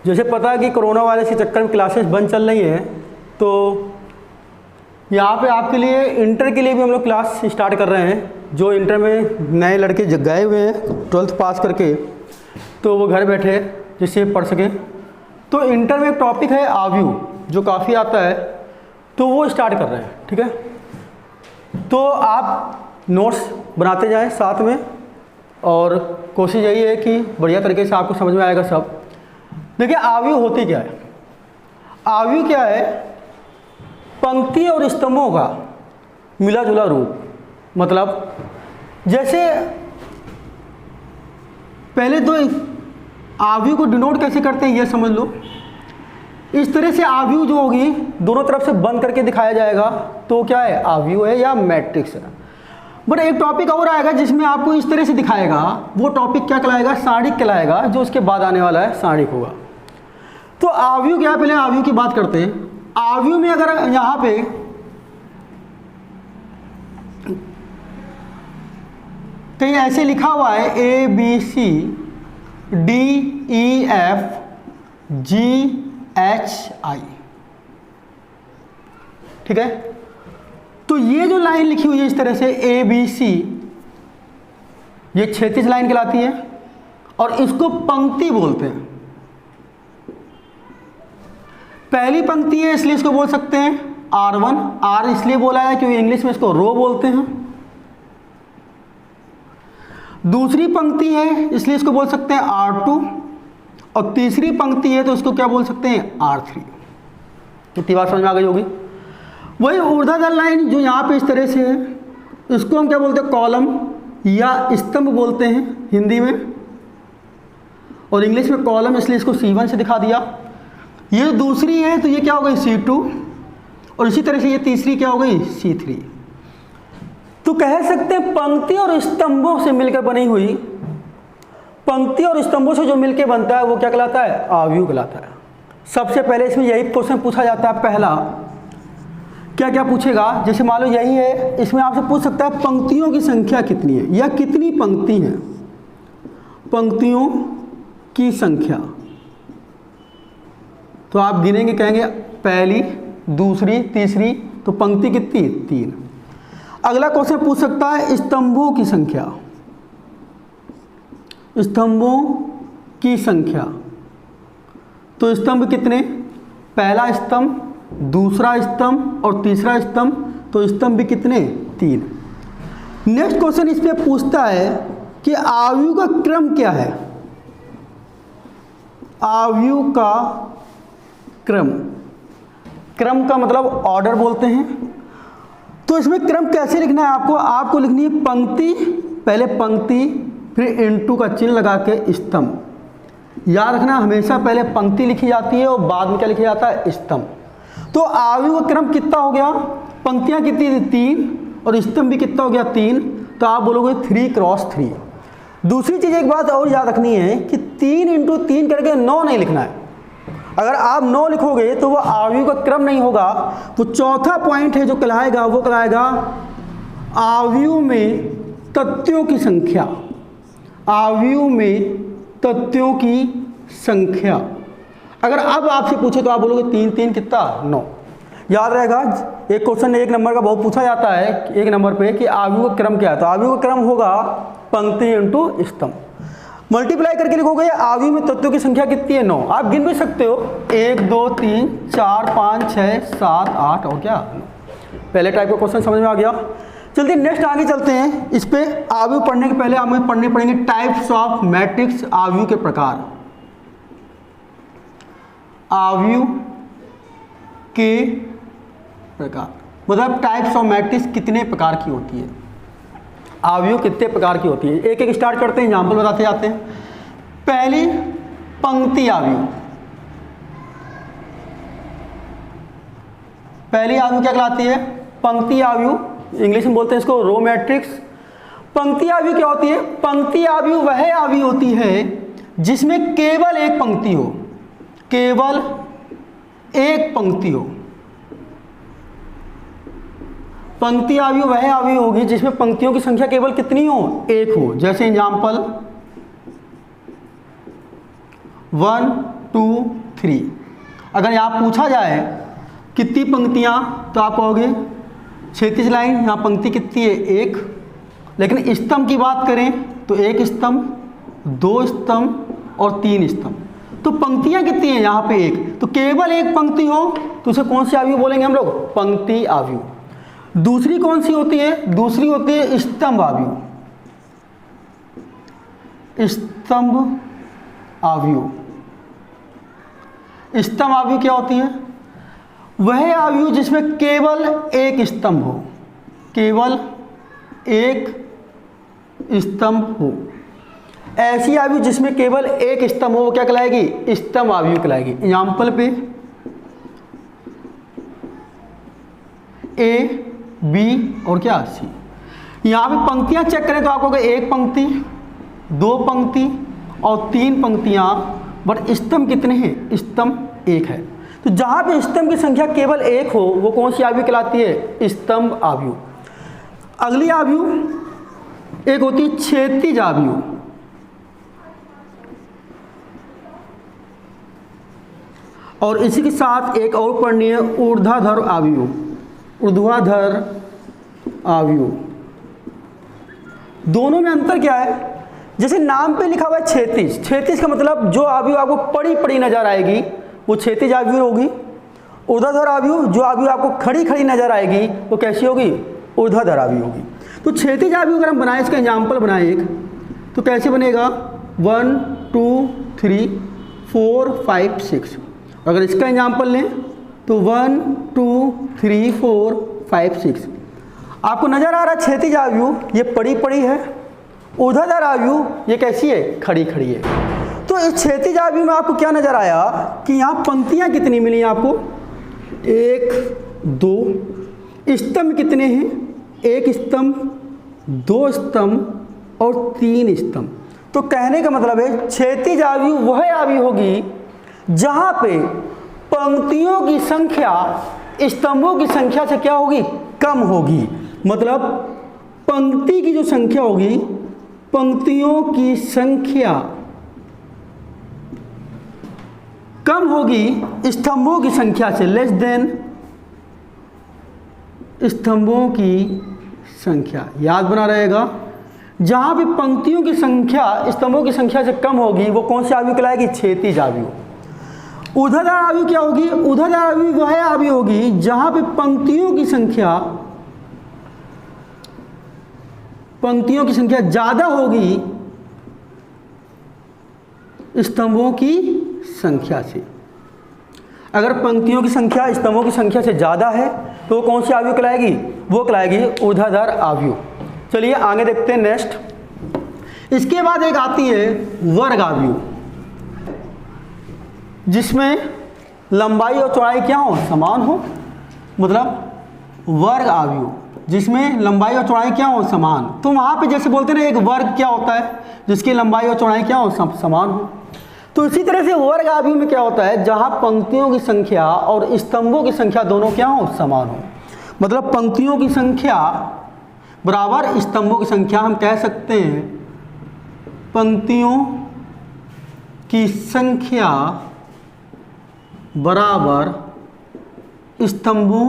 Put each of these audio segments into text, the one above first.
जैसे पता है कि कोरोना वायरस के चक्कर में क्लासेस बंद चल रही हैं, तो यहाँ पे आपके लिए इंटर के लिए भी हम लोग क्लास स्टार्ट कर रहे हैं। जो इंटर में नए लड़के गए हुए हैं 12th पास करके, तो वो घर बैठे जिससे पढ़ सकें। तो इंटर में एक टॉपिक है आव्यू, जो काफ़ी आता है, तो वो स्टार्ट कर रहे हैं। ठीक है, तो आप नोट्स बनाते जाएं साथ में, और कोशिश यही है कि बढ़िया तरीके से आपको समझ में आएगा सब। देखिए आव्यू होती क्या है। आव्यू क्या है? पंक्ति और स्तंभों का मिला जुला रूप। मतलब जैसे पहले तो आव्यू को डिनोट कैसे करते हैं ये समझ लो। इस तरह से आव्यू जो होगी दोनों तरफ से बंद करके दिखाया जाएगा, तो क्या है? आव्यू है या मैट्रिक्स है। बट एक टॉपिक और आएगा जिसमें आपको इस तरह से दिखाएगा, वो टॉपिक क्या कहलाएगा? सारणिक कहलाएगा। जो उसके बाद आने वाला है सारणिक होगा। तो आव्यू क्या है? पहले आव्यू की बात करते हैं। आव्यू में अगर यहां पे कहीं ऐसे लिखा हुआ है A B C D E F G H I, ठीक है, तो ये जो लाइन लिखी हुई है इस तरह से A B C, ये क्षैतिज लाइन कहलाती है और इसको पंक्ति बोलते हैं। पहली पंक्ति है इसलिए इसको बोल सकते हैं R1। R इसलिए बोला है क्योंकि इंग्लिश में इसको रो बोलते हैं। दूसरी पंक्ति है इसलिए इसको बोल सकते हैं R2, और तीसरी पंक्ति है तो इसको क्या बोल सकते हैं? R3। इतनी बात समझ में आ गई होगी। वही ऊर्ध्वाधर लाइन जो यहाँ पे इस तरह से है, इसको हम क्या बोलते हैं? कॉलम या स्तंभ बोलते हैं हिंदी में, और इंग्लिश में कॉलम, इसलिए इसको C1 से दिखा दिया। ये दूसरी है तो ये क्या हो गई? C2, और इसी तरह से ये तीसरी क्या हो गई? C3। तो कह सकते हैं पंक्ति और स्तंभों से मिलकर बनी हुई, पंक्ति और स्तंभों से जो मिलकर बनता है वो क्या कहलाता है? आव्यू कहलाता है। सबसे पहले इसमें यही क्वेश्चन पूछा जाता है। पहला क्या क्या पूछेगा? जैसे मान लो यही है, इसमें आपसे पूछ सकता है पंक्तियों की संख्या कितनी है या कितनी पंक्ति है। पंक्तियों की संख्या तो आप गिनेंगे, कहेंगे पहली, दूसरी, तीसरी, तो पंक्ति कितनी? 3। अगला क्वेश्चन पूछ सकता है स्तंभों की संख्या। स्तंभों की संख्या तो स्तंभ कितने? पहला स्तंभ, दूसरा स्तंभ और तीसरा स्तंभ, तो स्तंभ भी कितने? 3। नेक्स्ट क्वेश्चन इस पे पूछता है कि आव्यू का क्रम क्या है। आव्यू का क्रम, क्रम का मतलब ऑर्डर बोलते हैं। तो इसमें क्रम कैसे लिखना है आपको? आपको लिखनी है पंक्ति, पहले पंक्ति, फिर इनटू का चिन्ह लगा के स्तंभ। याद रखना हमेशा पहले पंक्ति लिखी जाती है और बाद में क्या लिखा जाता है? स्तंभ। तो आव्यू का क्रम कितना हो गया? पंक्तियां कितनी थी? 3, और स्तंभ भी कितना हो गया? 3। तो आप बोलोगे 3 क्रॉस 3। दूसरी चीज एक बात और याद रखनी है कि 3 × 3 करके 9 नहीं लिखना है। अगर आप 9 लिखोगे तो वो आव्यू का क्रम नहीं होगा। तो चौथा पॉइंट है जो कहलाएगा, वो कहलाएगा आव्यू में तत्वों की संख्या। आव्यू में तत्वों की संख्या। अगर अब आपसे पूछे तो आप बोलोगे 3 3 कितना? 9। याद रहेगा, एक क्वेश्चन 1 नंबर का बहुत पूछा जाता है 1 नंबर पे कि आव्यू का क्रम क्या है। तो आव्यू का क्रम होगा पंक्ति इंटू स्तंभ। मल्टीप्लाई करके लिखोगे आव्यू में तत्वों की संख्या कितनी है? 9। आप गिन भी सकते हो 1 2 3 4 5 6 7 8 और क्या? पहले टाइप का क्वेश्चन समझ में आ गया। चलते नेक्स्ट आगे चलते हैं। इस पे आव्यू पढ़ने के पहले हमें पढ़ने पड़ेंगे टाइप्स ऑफ मैट्रिक्स, आव्यू के प्रकार। आव्यू के प्रकार मतलब टाइप्स ऑफ मैट्रिक्स कितने प्रकार की होती है, आव्यू कितने प्रकार की होती है। एक एक स्टार्ट करते हैं, एग्जाम्पल बताते जाते हैं। पहली पंक्ति आव्यू। पहली आव्यू क्या कहलाती है? पंक्ति आव्यू। इंग्लिश में बोलते हैं इसको रो मैट्रिक्स। पंक्ति आव्यू क्या होती है? पंक्ति आव्यू वह आव्यू होती है जिसमें केवल एक पंक्ति हो, केवल एक पंक्ति हो। पंक्ति आव्यू वह आव्यू होगी जिसमें पंक्तियों की संख्या केवल कितनी हो? एक हो। जैसे एग्जाम्पल 1 2 3। अगर यहाँ पूछा जाए कितनी पंक्तियाँ, तो आप कहोगे 36 लाइन। यहाँ पंक्ति कितनी है? 1। लेकिन स्तंभ की बात करें तो 1 स्तंभ, 2 स्तंभ और 3 स्तंभ। तो पंक्तियाँ कितनी हैं? यहाँ पे 1। तो केवल एक पंक्ति हो तो उसे कौन सी आयु बोलेंगे हम लोग? पंक्ति आयु। दूसरी कौन सी होती है? दूसरी होती है स्तंभ आयु। स्तंभ आयु। स्तंभ आयु क्या होती है? वह आयु जिसमें केवल एक स्तंभ हो, केवल एक स्तंभ हो। ऐसी आयु जिसमें केवल एक स्तंभ हो वो क्या कहलाएगी? स्तंभ आयु कहलाएगी। एग्जाम्पल पे ए, बी और क्या? सी। यहाँ पे पंक्तियाँ चेक करें तो आपको एक पंक्ति, 2 पंक्ति और 3 पंक्तियाँ, बट स्तंभ कितने हैं? स्तंभ 1 है। तो जहाँ पे स्तंभ की संख्या केवल 1 हो वो कौन सी आयु कहलाती है? स्तंभ आयु। अगली आयु एक होती है क्षैतिज आयु। और इसी के साथ एक और पढ़नी है ऊर्ध्वाधर आयु। ऊर्ध्वाधर आयु। दोनों में अंतर क्या है? जैसे नाम पे लिखा हुआ है क्षैतिज, क्षैतिज का मतलब जो आयु आपको पड़ी पड़ी नजर आएगी वो क्षैतिज आयु होगी। ऊर्ध्वाधर आयु, जो आयु आपको खड़ी खड़ी नजर आएगी वो कैसी होगी? ऊर्ध्वाधर आयु होगी। तो क्षैतिज आयु अगर हम बनाए, इसका एग्जाम्पल बनाए एक, तो कैसे बनेगा? 1 2 3 4 5 6। अगर इसका एग्जाम्पल लें तो 1 2 3 4 5 6। आपको नजर आ रहा है क्षैतिज आयु ये पड़ी पड़ी है, ऊर्ध्वाधर आयु ये कैसी है? खड़ी खड़ी है। तो इस क्षैतिज आयु में आपको क्या नजर आया कि यहाँ पंक्तियाँ कितनी मिली आपको? 1 2। स्तंभ कितने हैं? 1 स्तंभ, 2 स्तंभ और 3 स्तंभ। तो कहने का मतलब है क्षैतिज आयु वह आयु होगी जहाँ पे पंक्तियों की संख्या स्तंभों की संख्या से क्या होगी? कम होगी। मतलब पंक्ति की जो संख्या होगी, पंक्तियों की संख्या कम होगी स्तंभों की संख्या से, लेस देन स्तंभों की संख्या। याद बना रहेगा, जहां भी पंक्तियों की संख्या स्तंभों की संख्या से कम होगी वो कौन सी आयु कहलाएगी? क्षैतिज आयु। ऊर्ध्वाधर आयु क्या होगी? ऊर्ध्वाधर आयु वह आयु होगी जहां पे पंक्तियों की संख्या ज्यादा होगी स्तंभों की संख्या से। अगर पंक्तियों की संख्या स्तंभों की संख्या से ज़्यादा है तो वो कौन सी आयु कहलाएगी? वो कहलाएगी ऊर्ध्वाधर आयु। चलिए आगे देखते हैं नेक्स्ट। इसके बाद एक आती है वर्ग आयु, जिसमें लंबाई और चौड़ाई क्या हो? समान हो। मतलब वर्ग आयु जिसमें लंबाई और चौड़ाई क्या हो? समान। तो वहाँ पे जैसे बोलते हैं ना, एक वर्ग क्या होता है? जिसकी लंबाई और चौड़ाई क्या हो? समान हो। तो इसी तरह से वर्ग आयु में क्या होता है? जहाँ पंक्तियों की संख्या और स्तंभों की संख्या दोनों क्या हो? समान हो। मतलब पंक्तियों की संख्या बराबर स्तंभों की संख्या। हम कह सकते हैं पंक्तियों की संख्या बराबर स्तंभों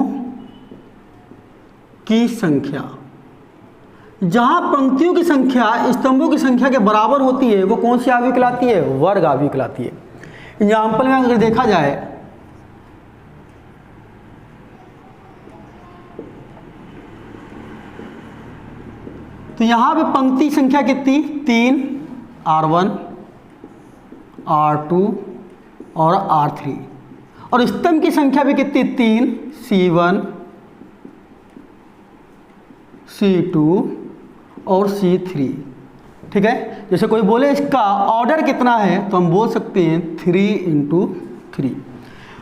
की संख्या। जहां पंक्तियों की संख्या स्तंभों की संख्या के बराबर होती है वो कौन सी आयु कहलाती है? वर्ग आयु कहलाती है। एग्जाम्पल में अगर देखा जाए तो यहां पे पंक्ति संख्या कितनी? 3, R1 R2 और R3। और स्तंभ की संख्या भी कितनी? 3, C1 C2 और C3। ठीक है। जैसे कोई बोले इसका ऑर्डर कितना है तो हम बोल सकते हैं 3×3।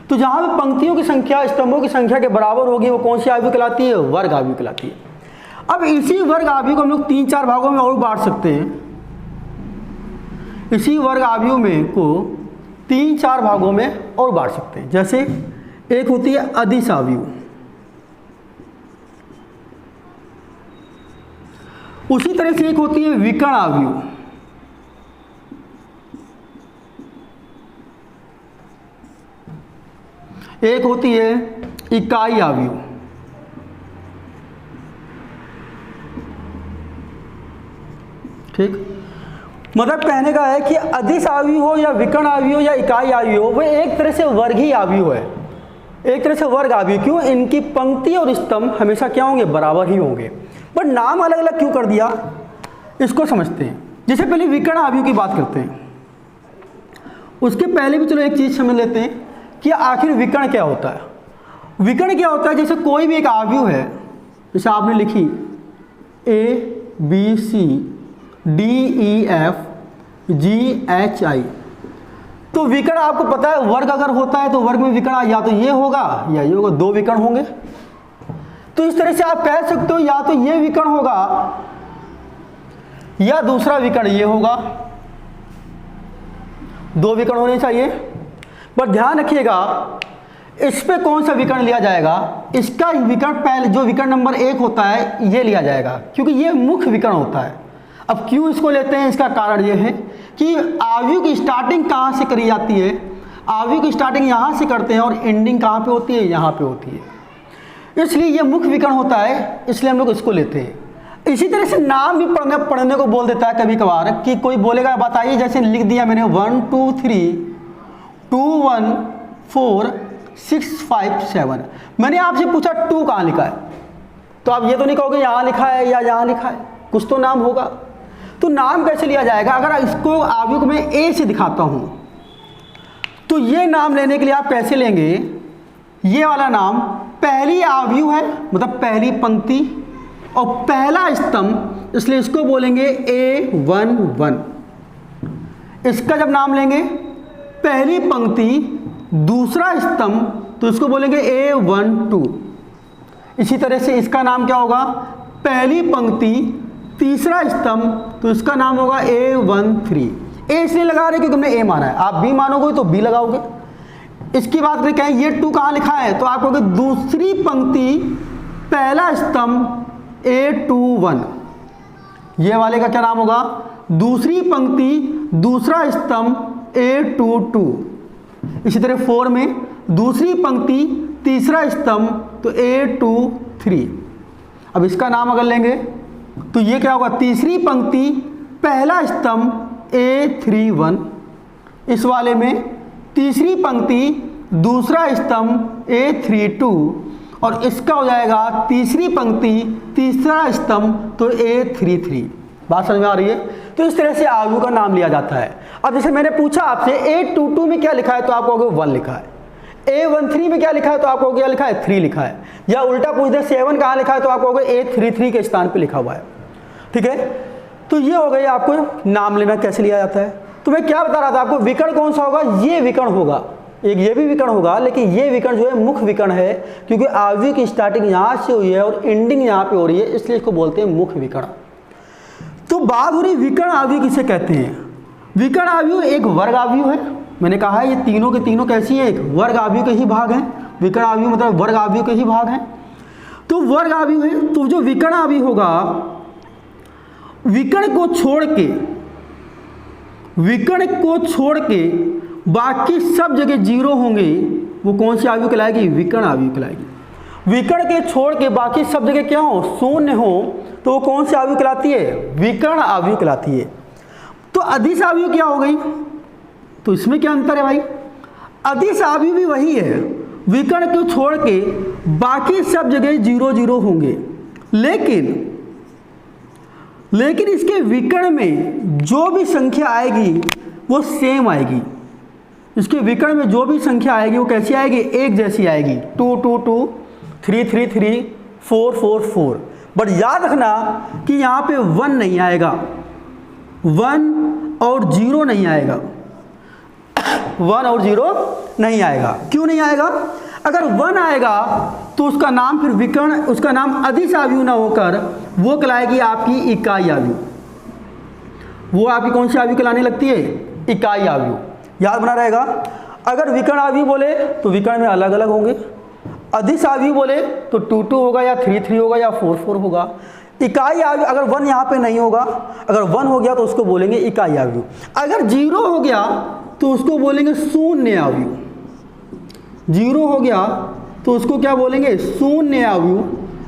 तो जहाँ भी पंक्तियों की संख्या स्तंभों की संख्या के बराबर होगी वो कौन सी आयु कहलाती है? वर्ग आयु कहलाती है। अब इसी वर्ग आयु को हम लोग 3-4 भागों में और बांट सकते हैं। इसी वर्ग आयु में को 3-4 भागों में और बांट सकते हैं। जैसे एक होती है अदिश आयु, उसी तरह से एक होती है विकर्ण आयु, एक होती है इकाई अवयव, ठीक। मतलब कहने का है कि अदिश अवयव हो या विकर्ण अवयव हो या इकाई अवयव हो, वो एक तरह से वर्गीय अवयव है, एक तरह से वर्ग अवयव। क्यों? इनकी पंक्ति और स्तंभ हमेशा क्या होंगे? बराबर ही होंगे। पर नाम अलग अलग क्यों कर दिया, इसको समझते हैं। जैसे पहले विकर्ण अवयव की बात करते हैं, उसके पहले भी चलो एक चीज़ समझ लेते हैं कि आखिर विकर्ण क्या होता है। विकर्ण क्या होता है? जैसे कोई भी एक अवयव है, जैसे आपने लिखी ABCDEFGHI, तो विकर्ण आपको पता है वर्ग अगर होता है तो वर्ग में विकर्ण या तो ये होगा या ये होगा, दो विकर्ण होंगे। तो इस तरह से आप कह सकते हो या तो ये विकर्ण होगा या दूसरा विकर्ण ये होगा, दो विकर्ण होने चाहिए। पर ध्यान रखिएगा इस पे कौन सा विकर्ण लिया जाएगा, इसका विकर्ण पहले जो विकर्ण नंबर 1 होता है ये लिया जाएगा, क्योंकि ये मुख्य विकर्ण होता है। अब क्यों इसको लेते हैं, इसका कारण ये है कि अवयव की स्टार्टिंग कहाँ से करी जाती है, अवयव की स्टार्टिंग यहाँ से करते हैं और एंडिंग कहाँ पे होती है, यहाँ पे होती है, इसलिए ये मुख्य विकर्ण होता है, इसलिए हम लोग इसको लेते हैं। इसी तरह से नाम भी पढ़ने को बोल देता है कभी कभार, कि कोई बोलेगा बताइए, जैसे लिख दिया मैंने 1 2 3 2 1 4 6 5 7, मैंने आपसे पूछा 2 कहाँ लिखा है, तो आप ये तो नहीं कहोगे यहाँ लिखा है या यहाँ लिखा है, कुछ तो नाम होगा। तो नाम कैसे लिया जाएगा? अगर इसको अवयव में ए से दिखाता हूँ तो ये नाम लेने के लिए आप कैसे लेंगे? ये वाला नाम पहली अवयव है, मतलब पहली पंक्ति और पहला स्तंभ, इसलिए इसको बोलेंगे A11। इसका जब नाम लेंगे पहली पंक्ति दूसरा स्तंभ तो इसको बोलेंगे A12। इसी तरह से इसका नाम क्या होगा? पहली पंक्ति तीसरा स्तंभ तो इसका नाम होगा A13। ए इसलिए लगा रहे क्योंकि हमने ए माना है, आप बी मानोगे तो बी लगाओगे। इसकी बात करें, कहें ये 2 कहाँ लिखा है, तो आप कहोगे दूसरी पंक्ति पहला स्तंभ A21। ये वाले का क्या नाम होगा? दूसरी पंक्ति दूसरा स्तंभ A22। इसी तरह 4 में दूसरी पंक्ति तीसरा स्तंभ तो A23। अब इसका नाम अगर लेंगे तो ये क्या होगा? तीसरी पंक्ति पहला स्तंभ A31। इस वाले में तीसरी पंक्ति दूसरा स्तंभ A32 और इसका हो जाएगा तीसरी पंक्ति तीसरा स्तंभ तो A33। बात समझ में आ रही है? तो इस तरह से अवयव का नाम लिया जाता है। अब जैसे मैंने पूछा आपसे A22 में क्या लिखा है तो आप कहोगे 1 लिखा है, A13 में क्या लिखा है तो आप कहोगे क्या लिखा है? 3 लिखा है, या उल्टा पूछ दे 7 कहाँ लिखा है तो आप कहोगे A33 के स्थान पे लिखा हुआ है। ठीक है, तो ये हो गई आपको नाम लेना कैसे लिया जाता है। तो मैं क्या बता रहा था आपको, विकर्ण कौन सा होगा? ये विकर्ण होगा, एक ये भी विकर्ण होगा, लेकिन ये विकर्ण जो है मुख्य विकर्ण है, क्योंकि अवयव की स्टार्टिंग यहाँ से हुई है और एंडिंग यहाँ पे हो रही है, इसलिए इसको बोलते हैं मुख्य विकर्ण। तो बात हो रही विकर्ण अवयव किसे कहते हैं? विकर्ण अवयव एक वर्ग अवयव है। मैंने कहा है ये तीनों के तीनों कैसी है? एक वर्ग अवयव के ही भाग हैं। विकर्ण अवयव मतलब वर्ग अवयव के ही भाग हैं। तो वर्ग अवयव है, तो जो विकर्ण अवयव होगा, विकर्ण को छोड़ के बाकी सब जगह जीरो होंगे, वो कौन सी अवयव कहलाएगी? विकर्ण अवयव कहलाएगी। विकर्ण के छोड़ के बाकी सब जगह क्या हो? शून्य हो, तो वो कौन सी अवयव कहलाती है? विकर्ण अवयव कहलाती है। तो अदिश अवयव क्या हो गई? तो इसमें क्या अंतर है भाई? अदिश अवयव भी वही है, विकर्ण को छोड़ के बाकी सब जगह 0 0 होंगे, लेकिन इसके विकर्ण में जो भी संख्या आएगी वो सेम आएगी। इसके विकर्ण में जो भी संख्या आएगी वो कैसी आएगी? एक जैसी आएगी। 2 2 2, 3 3 3, 4 4 4। बट याद रखना कि यहाँ पे 1 नहीं आएगा, 1 और 0 नहीं आएगा, 1 और 0 नहीं आएगा। क्यों नहीं आएगा? अगर 1 आएगा तो उसका नाम फिर विकर्ण, उसका नाम अदिश अवयव ना होकर वो कहलाएगी आपकी इकाई अवयव। वो आपकी कौन सी अवयव कहलाने लगती है? इकाई अवयव। याद बना रहेगा। अगर विकर्ण अवयव बोले तो विकर्ण में अलग अलग होंगे, अदिश अवयव बोले तो 2 2 होगा या 3 3 होगा या 4 4 होगा। इकाई अवयव अगर 1 यहाँ पे नहीं होगा, अगर 1 हो गया तो उसको बोलेंगे इकाई अवयव। अगर 0 हो गया तो उसको बोलेंगे शून्य अवयव। जीरो हो गया तो उसको क्या बोलेंगे, शून्य अवयव,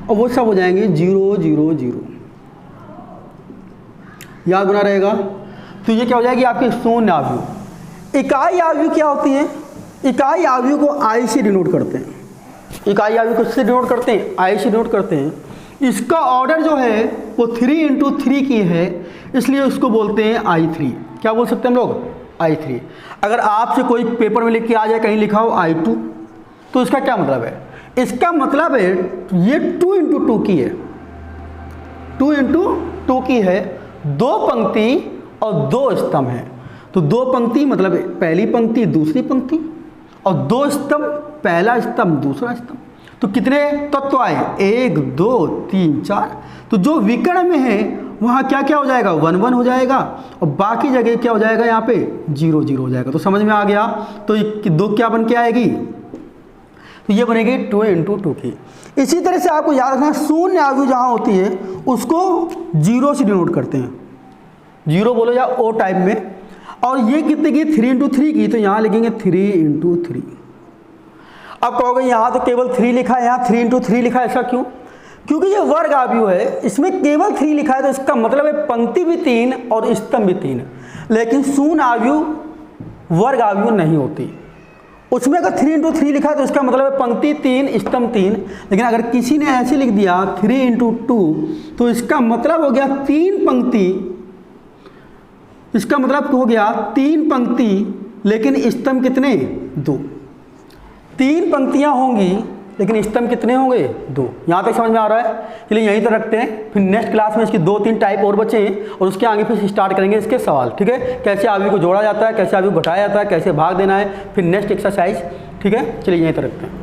और वो सब हो जाएंगे 0 0 0। याद बना रहेगा। तो ये क्या हो जाएगी आपकी शून्य अवयव। इकाई अवयव क्या होती है, इकाई अवयव को आई से डिनोट करते हैं। इकाई अवयव को किससे डिनोट करते हैं, आई से डिनोट करते हैं। इसका ऑर्डर जो है वो 3 × 3 की है, इसलिए उसको बोलते हैं I3। क्या बोल सकते हैं हम लोग, I3। अगर आपसे कोई पेपर में लिख के आ जाए, कहीं लिखा हो I2, तो इसका क्या मतलब है, इसका मतलब है ये 2 × 2 की है, 2 × 2 की है, 2 पंक्ति और 2 स्तंभ है। तो 2 पंक्ति मतलब पहली पंक्ति दूसरी पंक्ति, और 2 स्तंभ, पहला स्तंभ दूसरा स्तंभ। तो कितने तत्व आए, 1 2 3 4। तो जो विकर्ण में है वहाँ क्या क्या हो जाएगा, 1 1 हो जाएगा, और बाकी जगह क्या हो जाएगा, यहाँ पे 0 0 हो जाएगा। तो समझ में आ गया। तो 2 क्या बन के आएगी, तो ये बनेगी 2 × 2 की। इसी तरह से आपको याद रखना, शून्य अवयव जहाँ होती है उसको 0 से डिनोट करते हैं, 0 बोलो या O टाइप में। और ये कितने की, 3 × 3 की, तो यहाँ लिखेंगे 3 × 3। अब कहोगे यहाँ तो केवल 3 लिखा है, यहाँ 3 × 3 लिखा है, ऐसा क्यों, क्योंकि ये वर्ग अवयव है, इसमें केवल 3 लिखा है, तो इसका मतलब है पंक्ति भी 3 और स्तंभ भी 3। लेकिन शून्य अवयव वर्ग अवयव नहीं होती, उसमें अगर 3 × 3 लिखा है तो इसका मतलब है पंक्ति 3 स्तंभ 3। लेकिन अगर किसी ने ऐसे लिख दिया 3 × 2, तो इसका मतलब हो गया 3 पंक्ति, इसका मतलब हो गया 3 पंक्ति, लेकिन स्तंभ कितने, 2। 3 पंक्तियां होंगी लेकिन स्तंभ कितने होंगे, 2। यहाँ तक समझ में आ रहा है। चलिए यहीं तक रखते हैं, फिर नेक्स्ट क्लास में इसकी 2-3 टाइप और बचे हैं, और उसके आगे फिर स्टार्ट करेंगे इसके सवाल। ठीक है, कैसे अवयव को जोड़ा जाता है, कैसे अवयव घटाया जाता है, कैसे भाग देना है, फिर नेक्स्ट एक्सरसाइज। ठीक है, चलिए यहीं तक रखते हैं।